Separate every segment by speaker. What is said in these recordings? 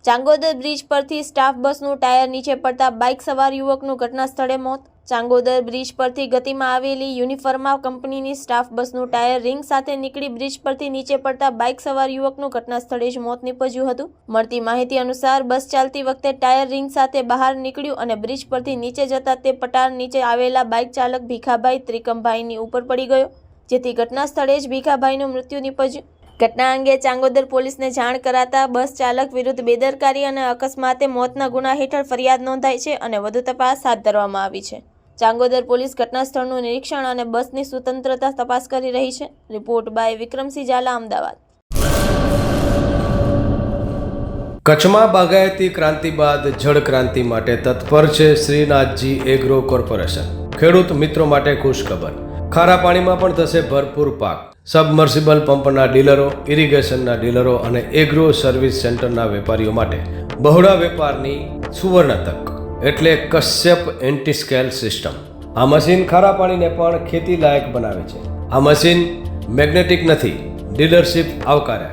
Speaker 1: Changodar bridge પરથી staff બસનું tyre નીચે પડતા બાઇક સવાર યુવકનું ઘટના સ્થળે મોત. ચાંગોદર બ્રિજ પરથી ગતિમાં આવેલી યુનિફર્મા કંપનીની સ્ટાફ બસનું ટાયર રિંગ સાથે નીકળી બ્રિજ પરથી નીચે પડતા બાઇક સવાર યુવકનું ઘટના સ્થળે જ મોત નીપજ્યું હતું. મળતી માહિતી અનુસાર બસ ચાલતી વખતે ટાયર રિંગ સાથે બહાર નીકળ્યું અને બ્રિજ પરથી નીચે જતા તે પટાર નીચે આવેલા બાઇક ચાલક ભીખાભાઈ ત્રિકમભાઈની ઉપર પડી ગયો, જેથી ઘટના સ્થળે જ ભીખાભાઈનું મૃત્યુ નીપજ્યું. ઘટના અંગે ચાંગોદર પોલીસને જાણ કરાતા બસ ચાલક વિરુદ્ધ બેદરકારી અને અકસ્માતે મોતના ગુના હેઠળ ફરિયાદ નોંધાઈ છે અને વધુ તપાસ હાથ ધરવામાં આવી છે. ચાંગોદર પોલીસ ઘટના સ્થળનું નિરીક્ષણ અને બસની સ્વતંત્રતા તપાસ કરી રહી છે. Report by Vikramsinh Jhala, Ahmedabad.
Speaker 2: કચ્છમાં બાગાયતી ક્રાંતિ બાદ જળ ક્રાંતિ માટે તત્પર છે શ્રીનાથજી એગ્રો કોર્પોરેશન. ખેડૂત મિત્રો માટે ખુશખબર, ખારા પાણીમાં પણ થશે ભરપૂર પાક. સબમર્સિબલ પંપના ડીલરો, ઇરિગેશનના ડીલરો અને એગ્રો સર્વિસ સેન્ટરના વેપારીઓ માટે બહોળા વેપારની સુવર્ણ તક એટલે કશ્યપ એન્ટી-સ્કેલ સિસ્ટમ. આ મશીન ખારા પાણીને પણ ખેતી લાયક બનાવે છે. આ મશીન મેગ્નેટિક નથી, ડીલરશીપ આવકાર્યા.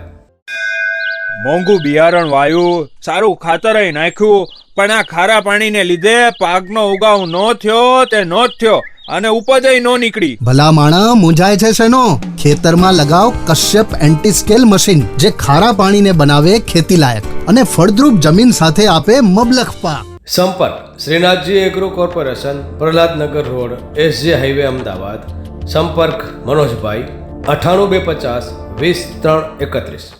Speaker 3: મોંઘું બિયારણ વાયું, સારું ખાતર નાખ્યું, પણ આ ખારા પાણીને લીધે પાકનો ઉગાવ નો થયો તે નો જ થયો અને ઉપજ નો નીકળી.
Speaker 4: ભલા માણા મૂંઝાય છે શેનો? ખેતરમાં લગાવ કશ્યપ એન્ટી-સ્કેલ મશીન, જે ખારા પાણીને બનાવે ખેતી લાયક અને ફળદ્રુપ જમીન સાથે આપે મબલખ પાક.
Speaker 2: સંપર્ક Shrinathji agro corporation, Prahlad Nagar road, SJ highway, Ahmedabad. સંપર્ક મનોજભાઈ 98 250 20 3 31.